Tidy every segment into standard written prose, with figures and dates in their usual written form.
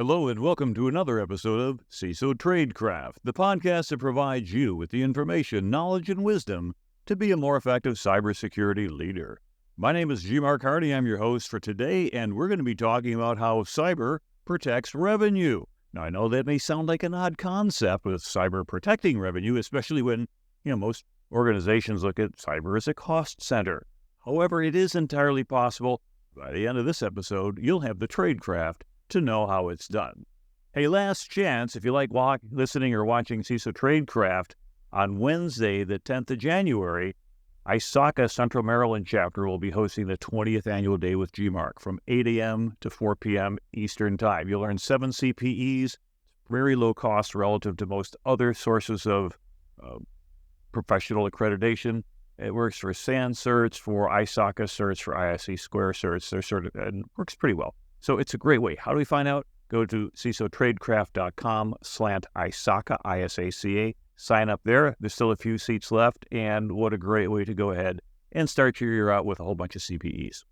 Hello and welcome to another episode of CISO Tradecraft, the podcast that provides you with the information, knowledge, and wisdom to be a more effective cybersecurity leader. My name is G. Mark Hardy. I'm your host for today, and we're going to be talking about how cyber protects revenue. Now, I know that may sound like an odd concept with cyber protecting revenue, especially when, most organizations look at cyber as a cost center. However, it is entirely possible. By the end of this episode, you'll have the tradecraft to know how it's done. Hey, last chance, if you like listening or watching CISO Tradecraft, on Wednesday, the 10th of January, ISACA Central Maryland chapter will be hosting the 20th annual Day with GMARK from 8 a.m. to 4 p.m. Eastern Time. You'll earn 7 CPEs, very low cost relative to most other sources of professional accreditation. It works for SAN certs, for ISACA certs, for ISC Square certs. They're certified and works pretty well. So it's a great way. How do we find out? Go to CISOTradecraft.com/ISACA, ISACA. Sign up there. There's still a few seats left, and what a great way to go ahead and start your year out with a whole bunch of CPEs.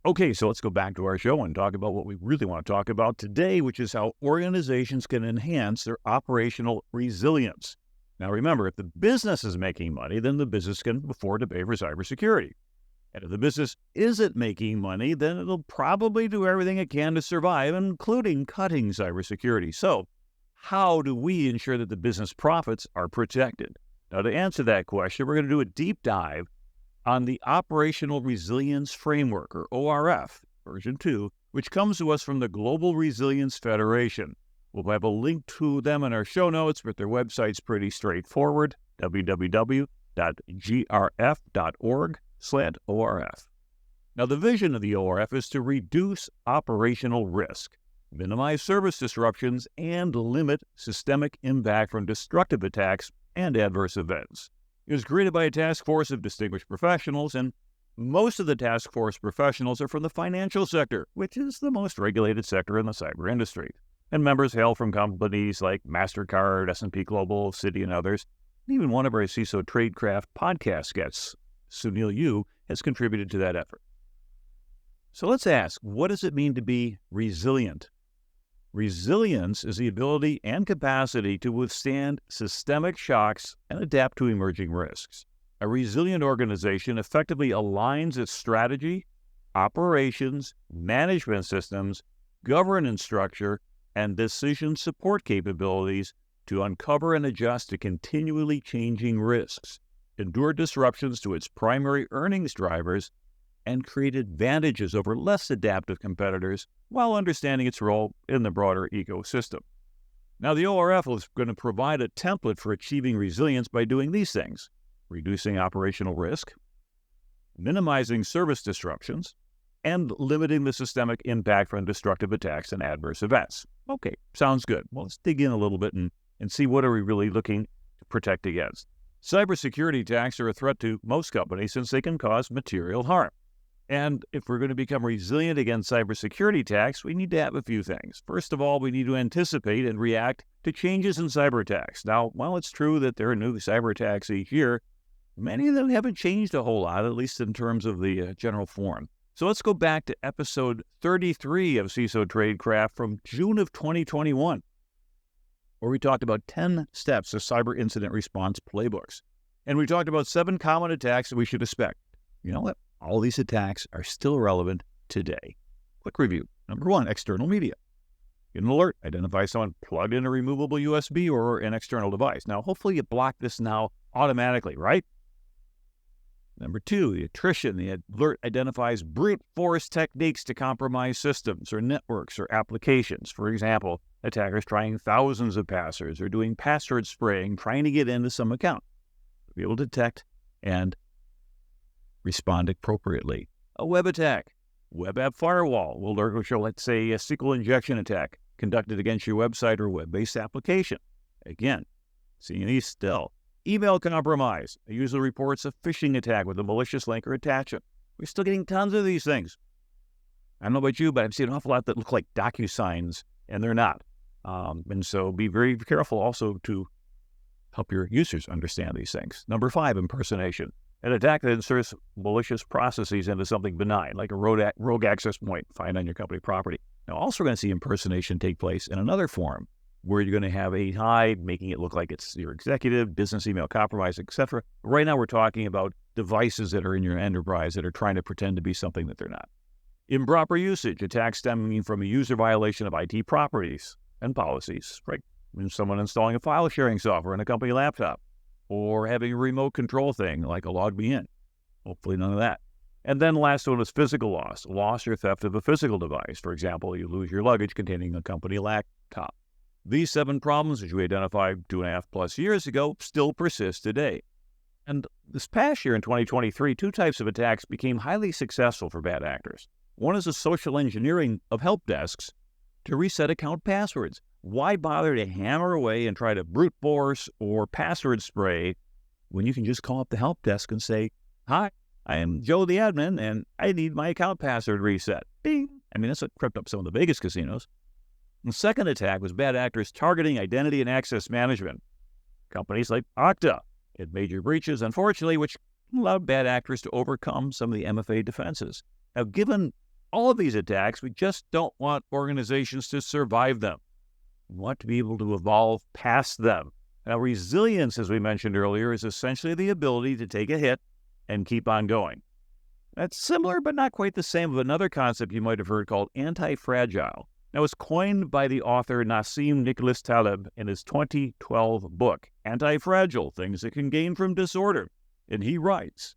Okay, so let's go back to our show and talk about what we really want to talk about today, which is how organizations can enhance their operational resilience. Now remember, if the business is making money, then the business can afford to pay for cybersecurity. And if the business isn't making money, then it'll probably do everything it can to survive, including cutting cybersecurity. So how do we ensure that the business profits are protected? Now, to answer that question, we're going to do a deep dive on the Operational Resilience Framework, or ORF, version 2, which comes to us from the Global Resilience Federation. We'll have a link to them in our show notes, but their website's pretty straightforward, www.grf.org/ORF. Now, the vision of the ORF is to reduce operational risk, minimize service disruptions, and limit systemic impact from destructive attacks and adverse events. It was created by a task force of distinguished professionals, and most of the task force professionals are from the financial sector, which is the most regulated sector in the cyber industry. And members hail from companies like MasterCard, S&P Global, Citi, and others. Even one of our CISO Tradecraft podcast guests, Sunil Yu, has contributed to that effort. So let's ask, what does it mean to be resilient? Resilience is the ability and capacity to withstand systemic shocks and adapt to emerging risks. A resilient organization effectively aligns its strategy, operations, management systems, governance structure, and decision support capabilities to uncover and adjust to continually changing risks, endure disruptions to its primary earnings drivers, and create advantages over less adaptive competitors while understanding its role in the broader ecosystem. Now, the ORF is going to provide a template for achieving resilience by doing these things: reducing operational risk, minimizing service disruptions, and limiting the systemic impact from destructive attacks and adverse events. Okay, sounds good. Well, let's dig in a little bit and see what are we really looking to protect against. Cybersecurity attacks are a threat to most companies since they can cause material harm. And if we're going to become resilient against cybersecurity attacks, we need to have a few things. First of all, we need to anticipate and react to changes in cyber attacks. Now, while it's true that there are new cyber attacks each year, many of them haven't changed a whole lot, at least in terms of the general form. So let's go back to episode 33 of CISO Tradecraft from June of 2021, where we talked about 10 steps of cyber incident response playbooks. And we talked about 7 common attacks that we should expect. You know what? All these attacks are still relevant today. Quick review. Number 1, external media. Get an alert. Identify someone plugged in a removable USB or an external device. Now, hopefully you block this now automatically, right? Number 2, the attrition. The alert identifies brute force techniques to compromise systems or networks or applications. For example, attackers trying thousands of passwords or doing password spraying, trying to get into some account. Be able to detect and respond appropriately. A web attack. Web app firewall will show, let's say, a SQL injection attack conducted against your website or web-based application. Again, seeing these still. Email compromise. A user reports a phishing attack with a malicious link or attachment. We're still getting tons of these things. I don't know about you, but I've seen an awful lot that look like DocuSigns, and they're not. And so be very careful also to help your users understand these things. Number 5, impersonation. An attack that inserts malicious processes into something benign, like a rogue access point found on your company property. Now, also going to see impersonation take place in another form, where you're going to have a hide, making it look like it's your executive, business email compromise, etc. Right now, we're talking about devices that are in your enterprise that are trying to pretend to be something that they're not. Improper usage, attacks stemming from a user violation of IT properties and policies, right? When someone installing a file sharing software on a company laptop, or having a remote control thing like a log me in. Hopefully none of that. And then last one is physical loss or theft of a physical device. For example, you lose your luggage containing a company laptop. These 7 problems, which we identified 2.5+ years ago, still persist today. And this past year in 2023, 2 types of attacks became highly successful for bad actors. One is the social engineering of help desks to reset account passwords. Why bother to hammer away and try to brute force or password spray when you can just call up the help desk and say, "Hi, I am Joe the admin, and I need my account password reset." Bing! I mean, that's what crept up some of the Vegas casinos. The second attack was bad actors targeting identity and access management. Companies like Okta had major breaches, unfortunately, which allowed bad actors to overcome some of the MFA defenses. Now, given all of these attacks, we just don't want organizations to survive them. We want to be able to evolve past them. Now, resilience, as we mentioned earlier, is essentially the ability to take a hit and keep on going. That's similar, but not quite the same, of another concept you might have heard called antifragile. Now, it's coined by the author Nassim Nicholas Taleb in his 2012 book, Antifragile, Things That Can Gain from Disorder. And he writes,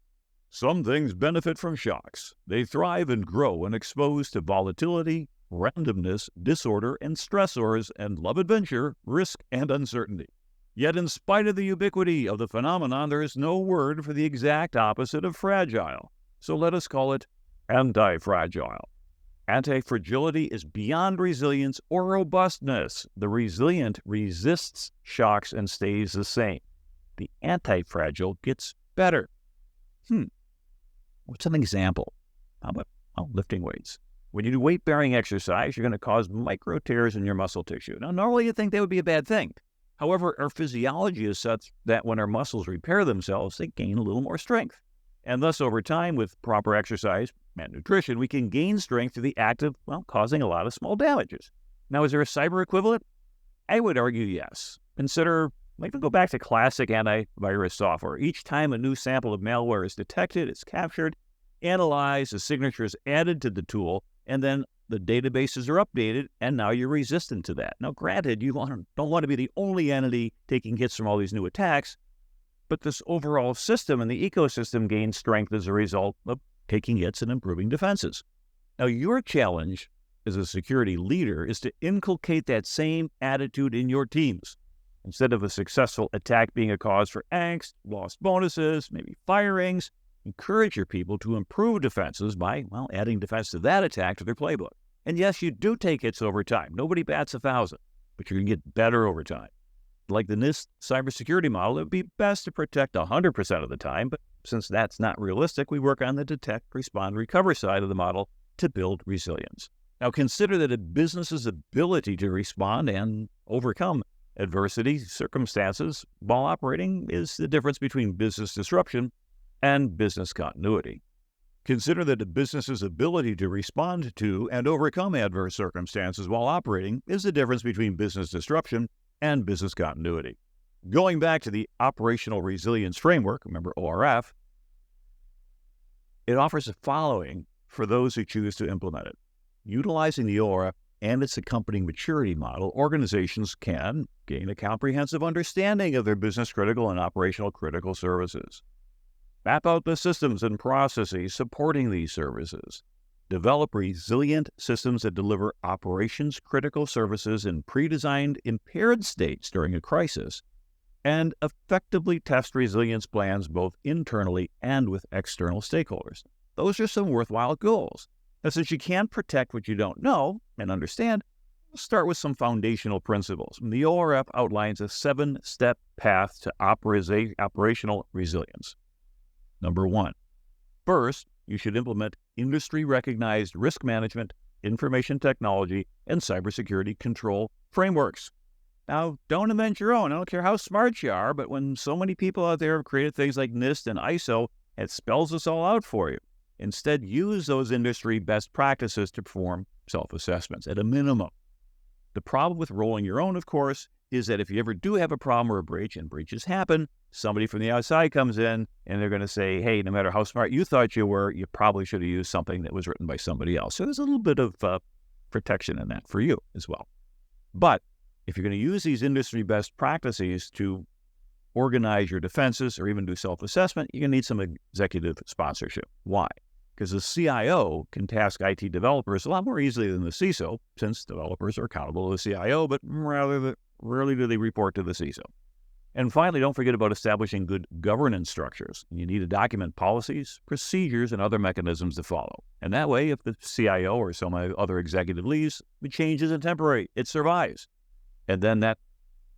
"Some things benefit from shocks. They thrive and grow when exposed to volatility, randomness, disorder, and stressors, and love adventure, risk, and uncertainty. Yet in spite of the ubiquity of the phenomenon, there is no word for the exact opposite of fragile. So let us call it antifragile. Antifragility is beyond resilience or robustness. The resilient resists shocks and stays the same. The antifragile gets better." What's an example? How about lifting weights? When you do weight-bearing exercise, you're going to cause micro tears in your muscle tissue. Now, normally you'd think that would be a bad thing. However, our physiology is such that when our muscles repair themselves, they gain a little more strength. And thus, over time, with proper exercise and nutrition, we can gain strength through the act of, causing a lot of small damages. Now, is there a cyber equivalent? I would argue yes. Consider, go back to classic antivirus software. Each time a new sample of malware is detected, it's captured, analyzed, the signature is added to the tool, and then the databases are updated, and now you're resistant to that. Now, granted, you don't want to be the only entity taking hits from all these new attacks, but this overall system and the ecosystem gains strength as a result of taking hits and improving defenses. Now, your challenge as a security leader is to inculcate that same attitude in your teams. Instead of a successful attack being a cause for angst, lost bonuses, maybe firings, encourage your people to improve defenses by, adding defense to that attack to their playbook. And yes, you do take hits over time. Nobody bats 1,000, but you're going to get better over time. Like the NIST cybersecurity model, it would be best to protect 100% of the time, but since that's not realistic, we work on the detect, respond, recover side of the model to build resilience. Now, consider that a business's ability to respond and overcome adversity circumstances while operating is the difference between business disruption and business continuity. Consider that a business's ability to respond to and overcome adverse circumstances while operating is the difference between business disruption and business continuity. Going back to the Operational Resilience Framework, remember ORF, it offers the following for those who choose to implement it. Utilizing the ORF and its accompanying maturity model, organizations can gain a comprehensive understanding of their business-critical and operational-critical services. Map out the systems and processes supporting these services. Develop resilient systems that deliver operations-critical services in pre-designed impaired states during a crisis, and effectively test resilience plans both internally and with external stakeholders. Those are some worthwhile goals. Now, since you can't protect what you don't know and understand, let's start with some foundational principles. The ORF outlines a 7-step path to operational resilience. Number 1, first, you should implement industry-recognized risk management, information technology, and cybersecurity control frameworks. Now, don't invent your own. I don't care how smart you are, but when so many people out there have created things like NIST and ISO, it spells this all out for you. Instead, use those industry best practices to perform self-assessments at a minimum. The problem with rolling your own, of course, is that if you ever do have a problem or a breach, and breaches happen, somebody from the outside comes in and they're going to say, hey, no matter how smart you thought you were, you probably should have used something that was written by somebody else. So there's a little bit of protection in that for you as well. But if you're going to use these industry best practices to organize your defenses or even do self-assessment, you're going to need some executive sponsorship. Why? Because the CIO can task IT developers a lot more easily than the CISO, since developers are accountable to the CIO, but rarely do they report to the CISO. And finally, don't forget about establishing good governance structures. You need to document policies, procedures, and other mechanisms to follow. And that way, if the CIO or some other executive leaves, the change isn't temporary. It survives. And then that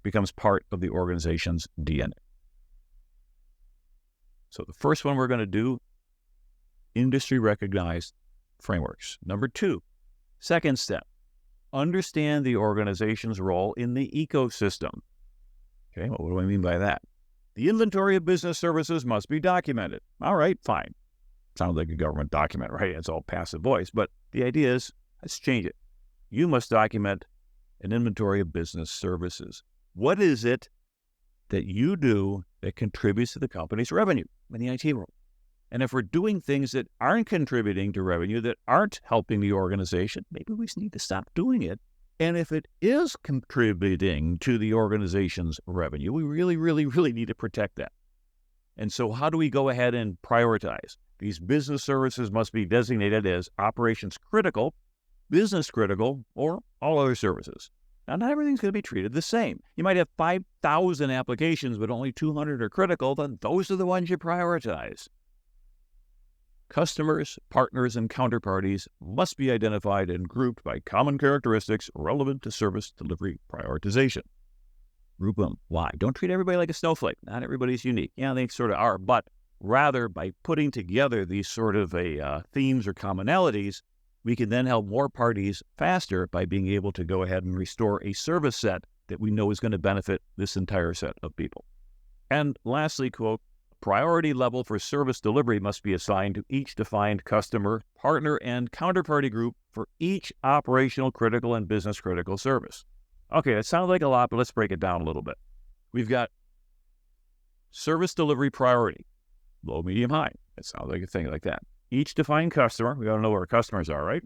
becomes part of the organization's DNA. So the first one we're going to do, industry-recognized frameworks. Number 2, second step, understand the organization's role in the ecosystem. Okay, well, what do I mean by that? The inventory of business services must be documented. All right, fine. Sounds like a government document, right? It's all passive voice. But the idea is, let's change it. You must document an inventory of business services. What is it that you do that contributes to the company's revenue in the IT role? And if we're doing things that aren't contributing to revenue, that aren't helping the organization, maybe we just need to stop doing it. And if it is contributing to the organization's revenue, we really need to protect that. And so how do we go ahead and prioritize? These business services must be designated as operations critical, business critical, or all other services. Now, not everything's going to be treated the same. You might have 5,000 applications, but only 200 are critical. Then those are the ones you prioritize. Customers, partners, and counterparties must be identified and grouped by common characteristics relevant to service delivery prioritization. Group them. Why? Don't treat everybody like a snowflake. Not everybody's unique. Yeah, they sort of are, but rather by putting together these sort of themes or commonalities, we can then help more parties faster by being able to go ahead and restore a service set that we know is going to benefit this entire set of people. And lastly, quote, priority level for service delivery must be assigned to each defined customer, partner, and counterparty group for each operational critical and business critical service. Okay, that sounds like a lot, but let's break it down a little bit. We've got service delivery priority, low, medium, high. It sounds like a thing like that. Each defined customer, we got to know where our customers are, right?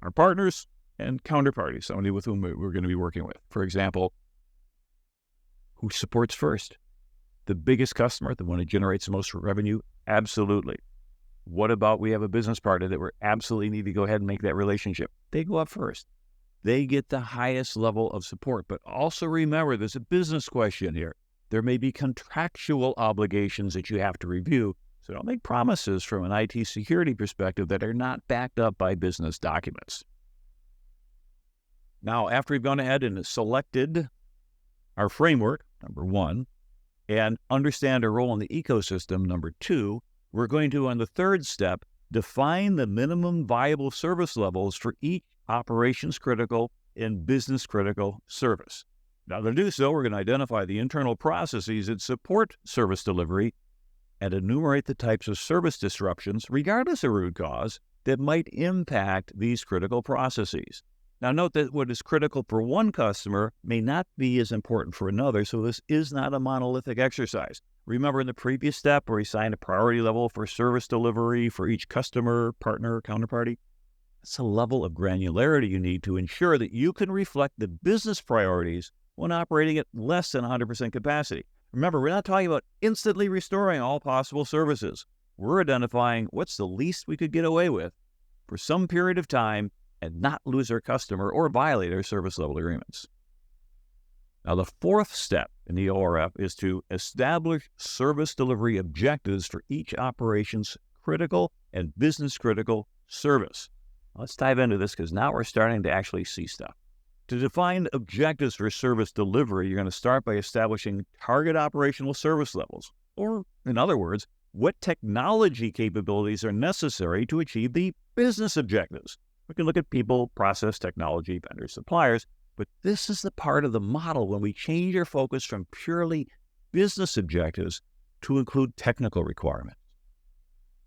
Our partners and counterparties, somebody with whom we're going to be working with. For example, who supports first? The biggest customer, the one that generates the most revenue? Absolutely. What about we have a business partner that we absolutely need to go ahead and make that relationship? They go up first. They get the highest level of support. But also remember, there's a business question here. There may be contractual obligations that you have to review. So don't make promises from an IT security perspective that are not backed up by business documents. Now, after we've gone ahead and selected our framework, number 1, and understand our role in the ecosystem, number 2, we're going to, on the third step, define the minimum viable service levels for each operations critical and business critical service. Now, to do so, we're going to identify the internal processes that support service delivery and enumerate the types of service disruptions, regardless of root cause, that might impact these critical processes. Now, note that what is critical for one customer may not be as important for another, so this is not a monolithic exercise. Remember in the previous step where we assigned a priority level for service delivery for each customer, partner, counterparty? That's a level of granularity you need to ensure that you can reflect the business priorities when operating at less than 100% capacity. Remember, we're not talking about instantly restoring all possible services. We're identifying what's the least we could get away with for some period of time and not lose our customer or violate our service level agreements. Now, the fourth step in the ORF is to establish service delivery objectives for each operations critical and business critical service. Let's dive into this because now we're starting to actually see stuff. To define objectives for service delivery, you're going to start by establishing target operational service levels, or in other words, what technology capabilities are necessary to achieve the business objectives. We can look at people, process, technology, vendors, suppliers, but this is the part of the model when we change our focus from purely business objectives to include technical requirements.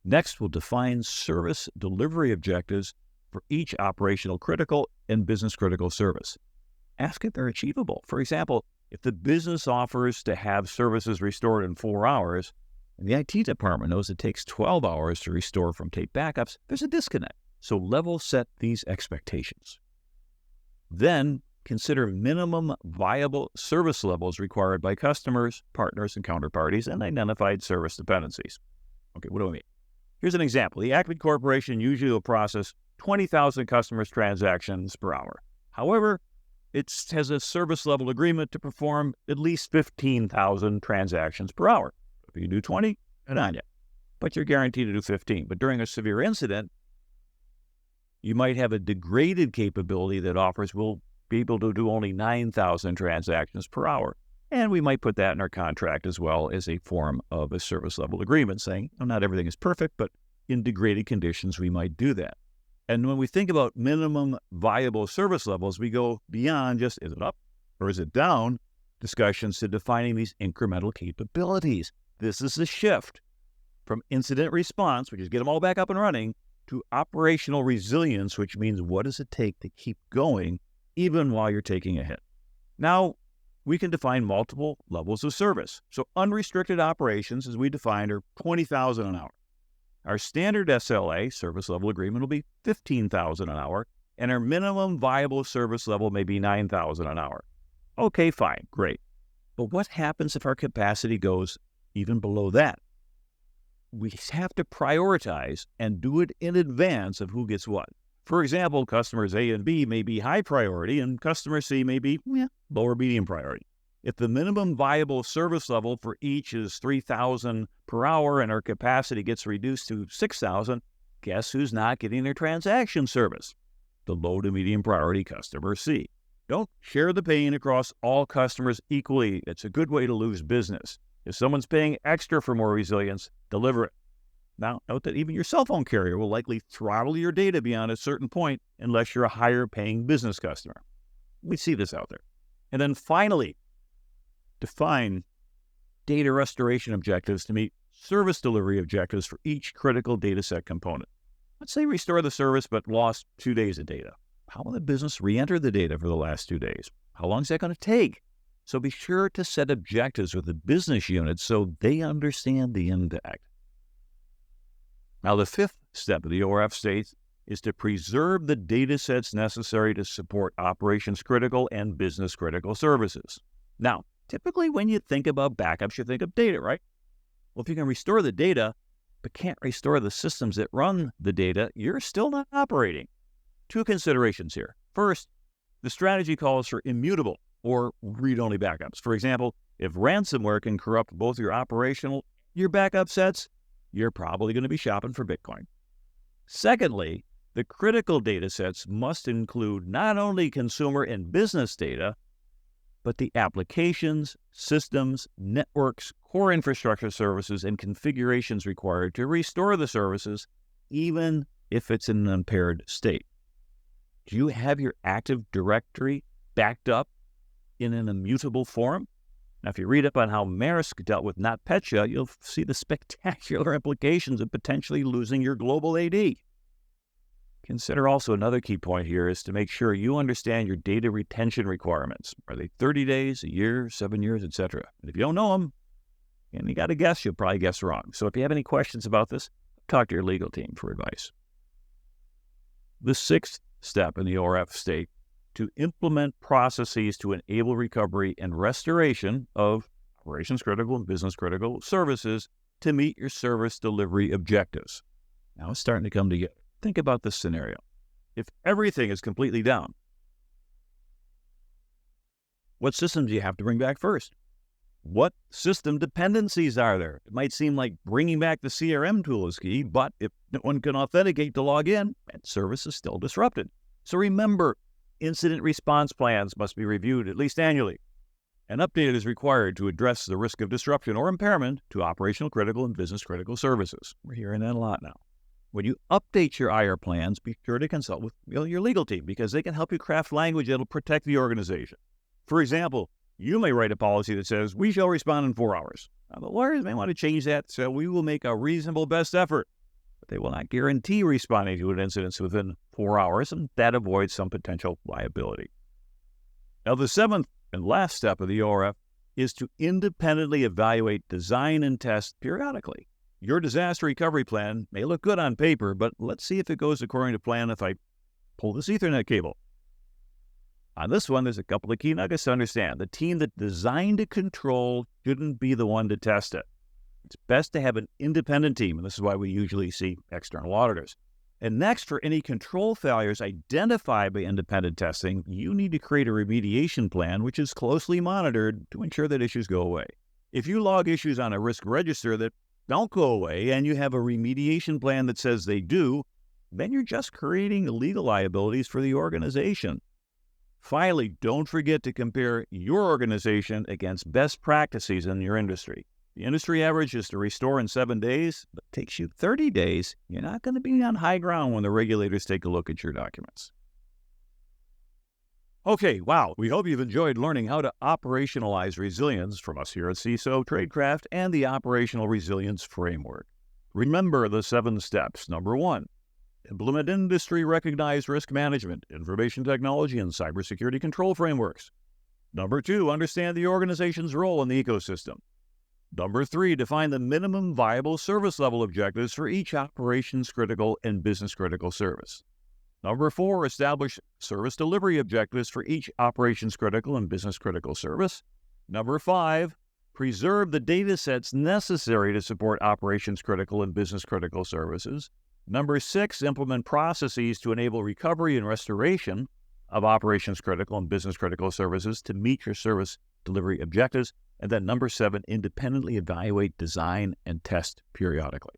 Next, we'll define service delivery objectives for each operational critical and business critical service. Ask if they're achievable. For example, if the business offers to have services restored in 4 hours, and the IT department knows it takes 12 hours to restore from tape backups, there's a disconnect. So level set these expectations. Then consider minimum viable service levels required by customers, partners, and counterparties, and identified service dependencies. Okay, what do I mean? Here's an example. The Acme Corporation usually will process 20,000 customers' transactions per hour. However, it has a service level agreement to perform at least 15,000 transactions per hour. If you do 20, good on you. But you're guaranteed to do 15. But during a severe incident, you might have a degraded capability that will be able to do only 9,000 transactions per hour. And we might put that in our contract as well as a form of a service level agreement saying, oh, not everything is perfect, but in degraded conditions, we might do that. And when we think about minimum viable service levels, we go beyond just, is it up or is it down, discussions to defining these incremental capabilities. This is a shift from incident response, which is get them all back up and running, to operational resilience, which means what does it take to keep going even while you're taking a hit. Now, we can define multiple levels of service. So unrestricted operations, as we defined, are 20,000 an hour. Our standard SLA, service level agreement, will be 15,000 an hour, and our minimum viable service level may be 9,000 an hour. Okay, fine, great. But what happens if our capacity goes even below that? We have to prioritize and do it in advance of who gets what. For example, customers A and B may be high priority and customer C may be lower medium priority. If the minimum viable service level for each is 3,000 per hour and our capacity gets reduced to 6,000, guess who's not getting their transaction service? The low to medium priority customer C. Don't share the pain across all customers equally. It's a good way to lose business. If someone's paying extra for more resilience, deliver it. Now, note that even your cell phone carrier will likely throttle your data beyond a certain point unless you're a higher paying business customer. We see this out there. And then finally, define data restoration objectives to meet service delivery objectives for each critical data set component. Let's say restore the service but lost 2 days of data. How will the business re-enter the data for the last 2 days? How long is that going to take? So be sure to set objectives with the business unit so they understand the impact. Now, the fifth step of the ORF states is to preserve the data sets necessary to support operations critical and business critical services. Now, typically when you think about backups, you think of data, right? Well, if you can restore the data, but can't restore the systems that run the data, you're still not operating. 2 considerations here. First, the strategy calls for immutable or read-only backups. For example, if ransomware can corrupt both your operational and your backup sets, you're probably going to be shopping for Bitcoin. Secondly, the critical data sets must include not only consumer and business data, but the applications, systems, networks, core infrastructure services, and configurations required to restore the services, even if it's in an impaired state. Do you have your Active Directory backed up in an immutable form? Now, if you read up on how Maersk dealt with NotPetya, you'll see the spectacular implications of potentially losing your global AD. Consider also another key point here is to make sure you understand your data retention requirements. Are they 30 days, a year, 7 years, etc.? And if you don't know them, and you got to guess, you'll probably guess wrong. So if you have any questions about this, talk to your legal team for advice. The 6th step in the ORF state to implement processes to enable recovery and restoration of operations critical and business critical services to meet your service delivery objectives. Now it's starting to come together. Think about this scenario. If everything is completely down, what systems do you have to bring back first? What system dependencies are there? It might seem like bringing back the CRM tool is key, but if no one can authenticate to log in, that service is still disrupted. So remember, incident response plans must be reviewed at least annually. An update is required to address the risk of disruption or impairment to operational critical and business critical services. We're hearing that a lot now. When you update your IR plans, be sure to consult with your legal team because they can help you craft language that will protect the organization. For example, you may write a policy that says, we shall respond in 4 hours. Now, the lawyers may want to change that, so we will make a reasonable best effort. but they will not guarantee responding to an incident within 4 hours, and that avoids some potential liability. Now, the seventh and last step of the ORF is to independently evaluate design and test periodically. Your disaster recovery plan may look good on paper, but let's see if it goes according to plan if I pull this Ethernet cable. On this one, there's a couple of key nuggets to understand. The team that designed a control shouldn't be the one to test it. It's best to have an independent team, and this is why we usually see external auditors. And next, for any control failures identified by independent testing, you need to create a remediation plan which is closely monitored to ensure that issues go away. If you log issues on a risk register that don't go away and you have a remediation plan that says they do, then you're just creating legal liabilities for the organization. Finally, don't forget to compare your organization against best practices in your industry. The industry average is to restore in 7 days, but it takes you 30 days. You're not going to be on high ground when the regulators take a look at your documents. Okay, wow. We hope you've enjoyed learning how to operationalize resilience from us here at CISO Tradecraft and the Operational Resilience Framework. Remember the 7 steps. Number 1, implement industry-recognized risk management, information technology, and cybersecurity control frameworks. Number 2, understand the organization's role in the ecosystem. Number 3, define the minimum viable service level objectives for each operations-critical and business-critical service. Number 4, establish service delivery objectives for each operations-critical and business-critical service. Number 5, preserve the data sets necessary to support operations-critical and business-critical services. Number 6, implement processes to enable recovery and restoration of operations-critical and business-critical services to meet your service delivery objectives. And then number 7, independently evaluate, design, and test periodically.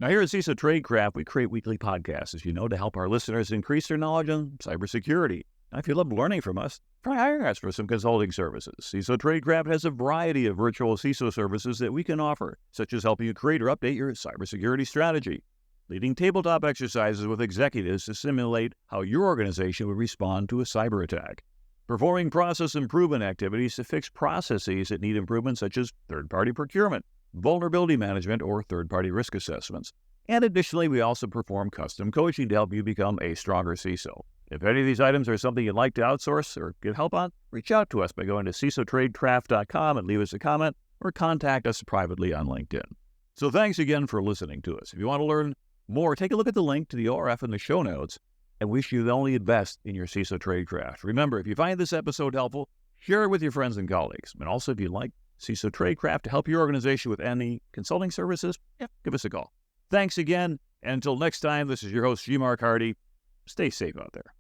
Now, here at CISO Tradecraft, we create weekly podcasts, as you know, to help our listeners increase their knowledge on cybersecurity. Now, if you love learning from us, try hiring us for some consulting services. CISO Tradecraft has a variety of virtual CISO services that we can offer, such as helping you create or update your cybersecurity strategy, leading tabletop exercises with executives to simulate how your organization would respond to a cyber attack, performing process improvement activities to fix processes that need improvement, such as third-party procurement, vulnerability management, or third-party risk assessments. And additionally, we also perform custom coaching to help you become a stronger CISO. If any of these items are something you'd like to outsource or get help on, reach out to us by going to CISOTradecraft.com and leave us a comment or contact us privately on LinkedIn. So thanks again for listening to us. If you want to learn more, take a look at the link to the ORF in the show notes, and wish you the only best in your CISO Tradecraft. Remember, if you find this episode helpful, share it with your friends and colleagues. And also, if you'd like CISO Tradecraft to help your organization with any consulting services, give us a call. Thanks again, and until next time, this is your host, G. Mark Hardy. Stay safe out there.